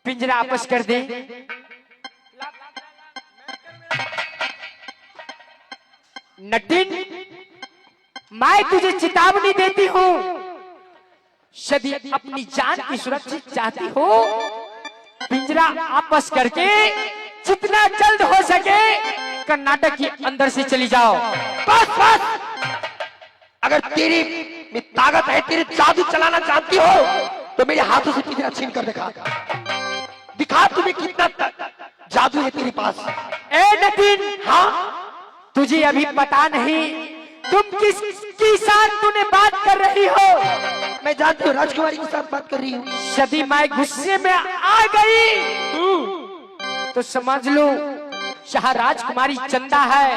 पिंजरा वापस कर दे। नटिन, मैं तुझे चेतावनी देती हूँ, यदि अपनी जान की सुरक्षित चाहती हो, पिंजरा वापस करके जितना जल्द हो सके कर्नाटक के अंदर से चली जाओ। बस बस, अगर तेरी में ताकत है, तेरे जादू चलाना जानती हो, तो मेरे हाथों से पिंजरा छीन कर दिखा दिखा तुम्हें कितना जादू है तेरे पास। ए नटिन, हाँ, तुझे अभी पता नहीं तुम किसकी साथ तूने बात कर रही हो। मैं जानती हूँ, राजकुमारी के साथ बात कर रही हूँ। यदि मैं गुस्से में आ गई तो समझ लो शाह राजकुमारी चंदा है,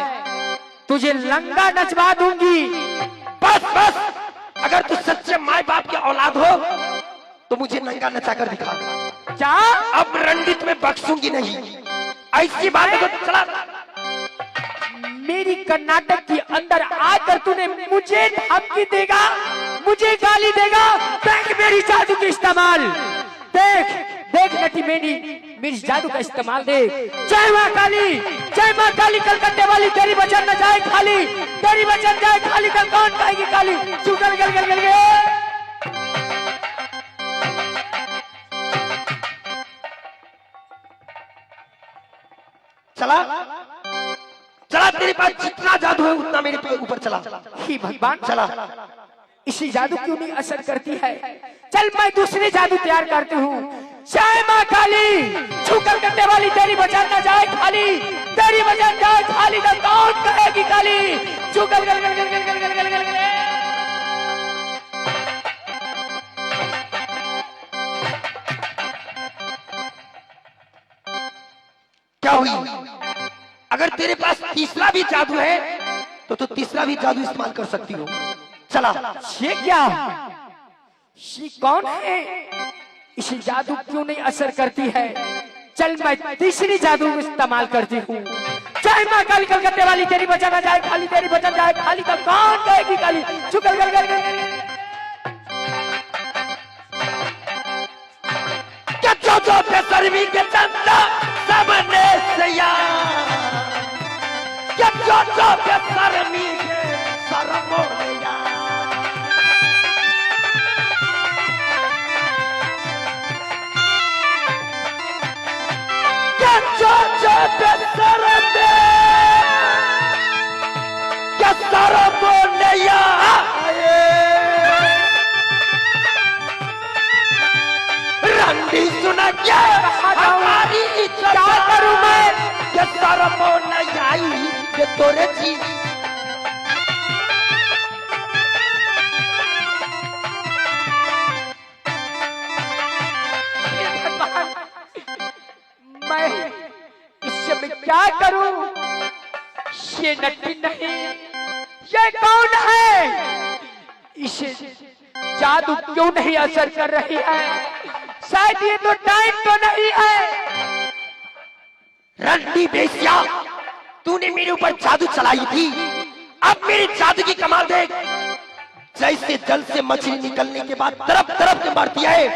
तुझे लंगा नचवा दूंगी। बस बस, अगर तू सच्चे माँ बाप के औलाद हो तो मुझे नंगा नचा कर दिखा। क्या? अब रंडित में बख्शूंगी नहीं, ऐसी बात को चला। मेरी कर्नाटक के अंदर आकर तूने मुझे धमकी देगा, मुझे गाली देगा। देख मेरी जादू का इस्तेमाल, देख देख नटी, मेरी जादू का इस्तेमाल देख। जय माँ काली, जय माँ काली, कलकत्ते वाली, तेरी वचन न जाए खाली, तेरी वचन जाए खाली, कल कौन कहेगी काली। चुप गल गल गल गल गल। चला चला, तेरे पास जितना जादू है उतना मेरे पे ऊपर चला। ही भगवान, चला। इसी जादू क्यों नहीं असर करती है? चल मैं दूसरे जादू तैयार करती हूँ। जय माँ काली, छू कलकत्ते वाली, तेरी वचन न जाए खाली, तेरी वचन जाए खाली, तो कौन कहेगी काली। छू गल गल गल गल गल गल गल गल गल। क्या हुई? अगर तेरे पास तीसरा भी जादू है तो तू तीसरा भी जादू इस्तेमाल कर सकती हो। चला। ये क्या? ये कौन है? इसी जादू क्यों नहीं असर करती है? चल मैं तीसरी जादू इस्तेमाल करती हूँ। जय माँ काली, कलकत्ते वाली, तेरी वचन न जाए खाली, तेरी वचन जाए खाली, तो कौन कहेगी काली। चुकल गल गल गल। क्या जो बेसरमी के चंदा सबने सया, क्या जो बेसरमी के सरमोया, क्या जो बेसरमी क्या सरमोया, रंडी सुना क्या हमारी क्या करूं मैं, ये सरमो नहीं आई ये तोरे जी। मैं इससे मैं क्या करूं? ये नटी नहीं, ये कौन है? इसे जादू क्यों नहीं असर कर रही है? शायद ये तो टाइम तो नहीं है। रंडी बेसिया, तूने मेरे ऊपर जादू चलाई थी, अब मेरी जादू की कमाल देख। जैसे जल से मछली निकलने के बाद तरफ तरफ से मारती है,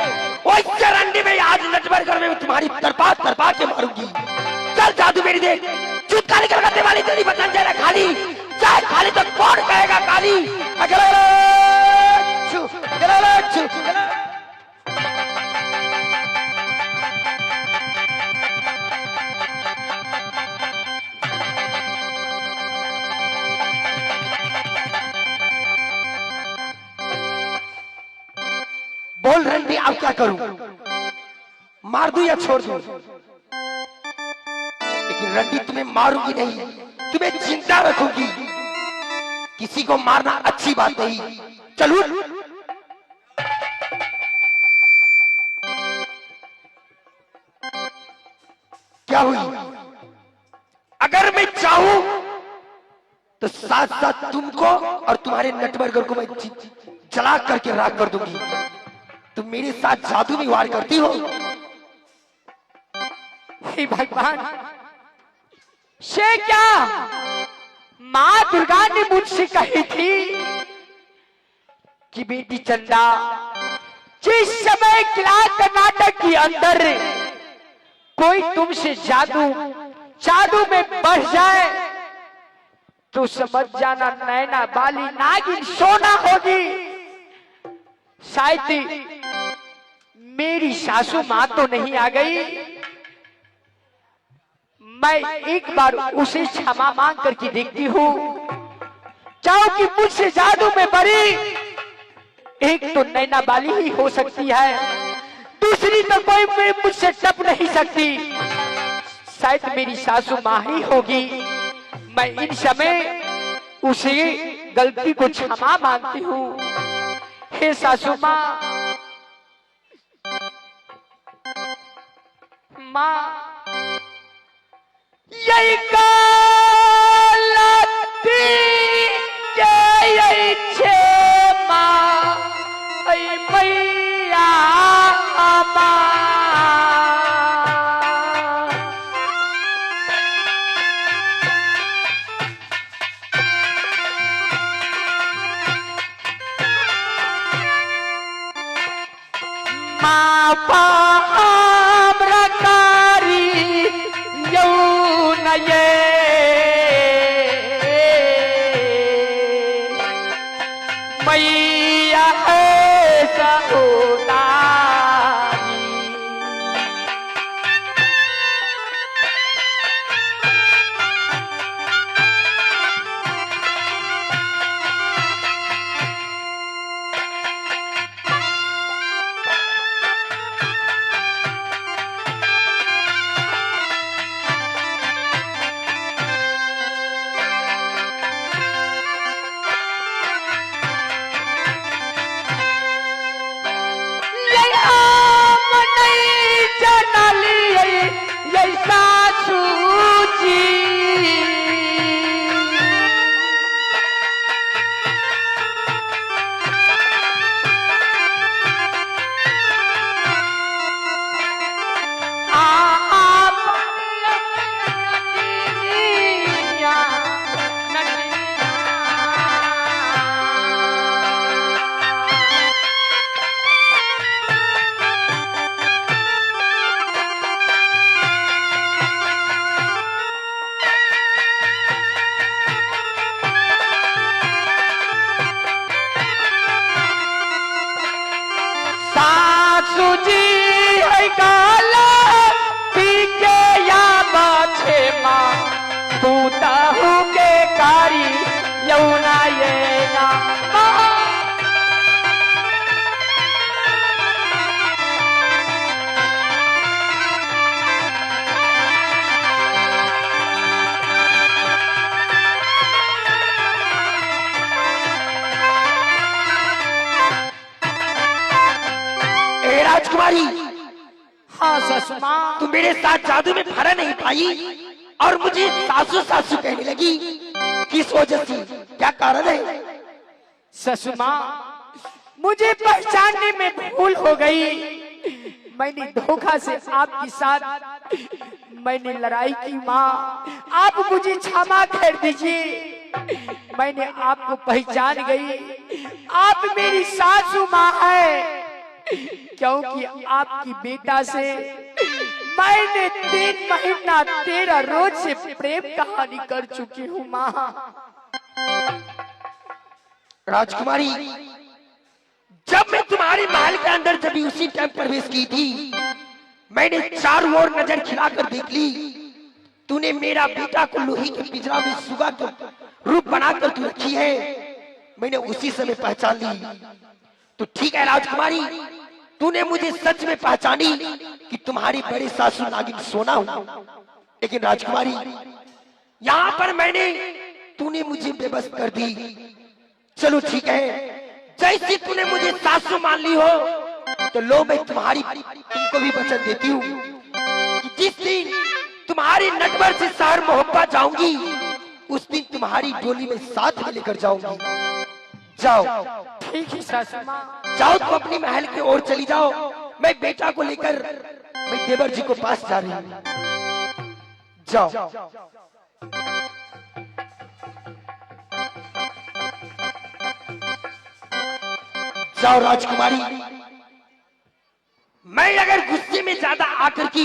वैसे रंडी में आज नटबरगढ़ में तुम्हारी तरपा तरपा के मारूंगी। चल जादू मेरी देख। चुटका निकल करने वाली तेरी बचन जाए खाली, चाहे खाली तो कौन कहेगा काली। बोल रंडी, अब क्या करूं? मार दूं या छोड़ दूं? लेकिन रंडी तुम्हें मारूंगी नहीं, तुम्हें जिंदा रखूंगी। किसी को मारना अच्छी बात नहीं। चलू। क्या हुई? अगर मैं चाहूं तो साथ साथ तुमको और तुम्हारे नटबरगर को मैं जला करके राख कर दूंगी। तुम मेरे साथ जादू में वार करती हो। हे भगवान, ये क्या? माँ दुर्गा ने मुझसे कही थी कि बेटी चंदा, जिस समय किला कर्नाटक के अंदर कोई तुमसे जादू जादू में बढ़ जाए तो समझ जाना नैना बाली नागिन सोना होगी। शायद मेरी सासू माँ तो नहीं आ गई, मैं एक बार उसे क्षमा मांग करके देखती हूँ। चाहो कि मुझसे जादू में बड़ी एक तो नैना बाली ही हो सकती है, दूसरी तो कोई मुझसे टप नहीं सकती, शायद मेरी सासू माँ ही होगी। मैं इन समय उसे गलती को क्षमा मांगती हूँ। हे सासू माँ, माँ यही गलती यही छे माँ मैया माँ। मैया है सहुनारी। राजकुमारी, हाँ ससुर माँ, तू मेरे साथ जादू में फरा नहीं पाई और मुझे सासू सासू कहने लगी, किस वजह से, क्या कारण है? ससुर माँ, मुझे पहचानने में भूल हो गई। मैंने धोखा से आपके साथ मैंने लड़ाई की माँ, आप मुझे क्षमा कर दीजिए। मैंने आपको पहचान गई, आप मेरी सासू माँ है, क्योंकि आपकी बेटा से मैंने 3 महीना 13 रोज से प्रेम कहानी कर चुकी हूँ माँ। राजकुमारी, जब मैं तुम्हारे महल के अंदर जब उसी टाइम प्रवेश की थी, मैंने चारों ओर नजर खिलाकर देख ली, तूने मेरा बेटा को लोहे के पिंजरा में सुगा का रूप बनाकर तू रखी है। मैंने उसी समय पहचान ली। तो ठीक है राजकुमारी, तूने मुझे सच में पहचानी कि तुम्हारी बड़ी सासू नागिन सोना हूं। लेकिन राजकुमारी, यहाँ पर तूने मुझे बेबस कर दी। चलो ठीक है, जैसे तूने मुझे सासू मान ली हो, तो लो मैं तुमको भी वचन देती हूँ कि जिस दिन तुम्हारी नटवर से शहर मोहब्बा जाऊंगी, उस दिन तुम्हारी डोली में साथ में लेकर जाऊंगी। जाओ। ठीक है सासू माँ। जाओ, तुम अपनी महल की ओर चली जाओ, मैं बेटा को लेकर मैं देवर जी को पास जा रही हूँ। जाओ। जाओ राजकुमारी, मैं अगर गुस्से में ज्यादा आकर की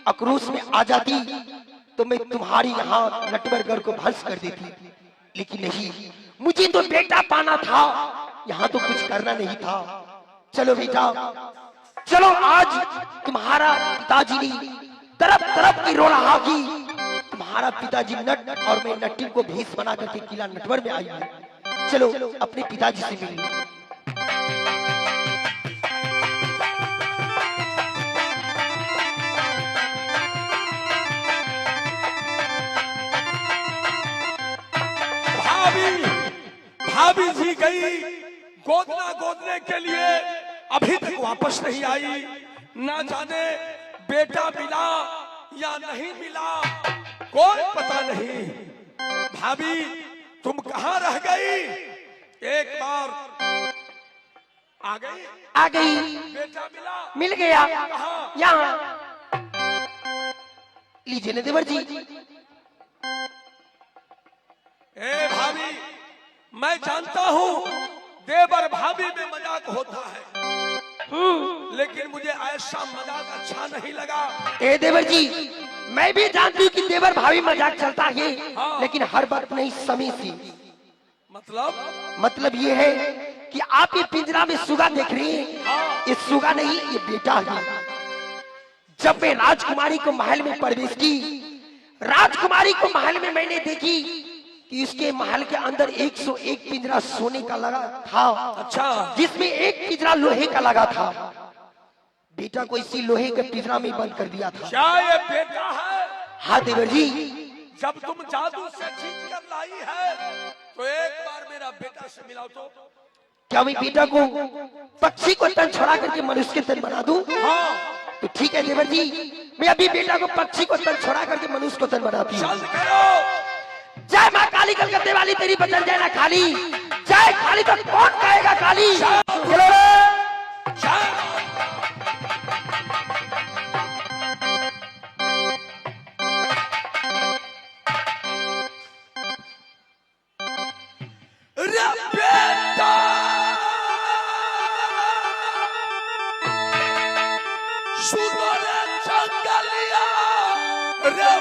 आक्रोश में आ जाती तो मैं तुम्हारी यहाँ नटवरगढ़ को भस्म कर देती, लेकिन नहीं, मुझे तो बेटा पाना था, यहाँ तो कुछ करना नहीं था। चलो बेटा चलो, आज तुम्हारा पिताजी ने तरफ तरफ की रोला की, तुम्हारा पिताजी नट और मैं नट्टी को भेष बना करके किला नटवर में आई है। चलो अपने पिताजी से मिलिए। भाभी जी गई गोदने के लिए, अभी तक वापस नहीं आई। ना जाने बेटा मिला या नहीं मिला, कोई पता नहीं। भाभी तुम कहाँ रह गई? एक बार आ गई। बेटा मिल गया यहाँ। लीजिए ना देवर जी। ए भाभी, मैं जानता हूँ देवर भाभी में मजाक होता है, लेकिन मुझे ऐसा मजाक अच्छा नहीं लगा। ए देवर जी, मैं भी जानती हूँ कि देवर भाभी मजाक चलता है, हाँ। लेकिन हर बात नहीं समय से। मतलब ये है कि आप ये पिंजरा में सुगा देख रही हैं, हाँ। ये सुगा नहीं, ये बेटा है। जब मैं राजकुमारी को महल में प्रवेश की, राजकुमारी को महल में मैंने देखी कि इसके महल के अंदर 101 पिंजरा सोने का लगा था। अच्छा। जिसमें एक पिंजरा लोहे का लगा था। बेटा को इसी लोहे के पिंजरा में बंद कर दिया था। क्या ये बेटा है? हाँ देवर जी। जब तुम जादू से जीत कर लाई है, तो एक बार मेरा बेटा से मिलाओ तो। क्या मैं बेटा को पक्षी को तन छोड़ा करके मनुष्य के तन बना दूं? हाँ। तो ठीक है देवर जी, मैं अभी बेटा को पक्षी को तन छोड़ा करके मनुष्य को तन बनाती हूँ। जल्द करो। जय माँ काली कलकत्ते वाली, तेरी बचन जय ना खाली। जय खाली तो कौन कहेगा काली। सुनो रे जंगलिया रे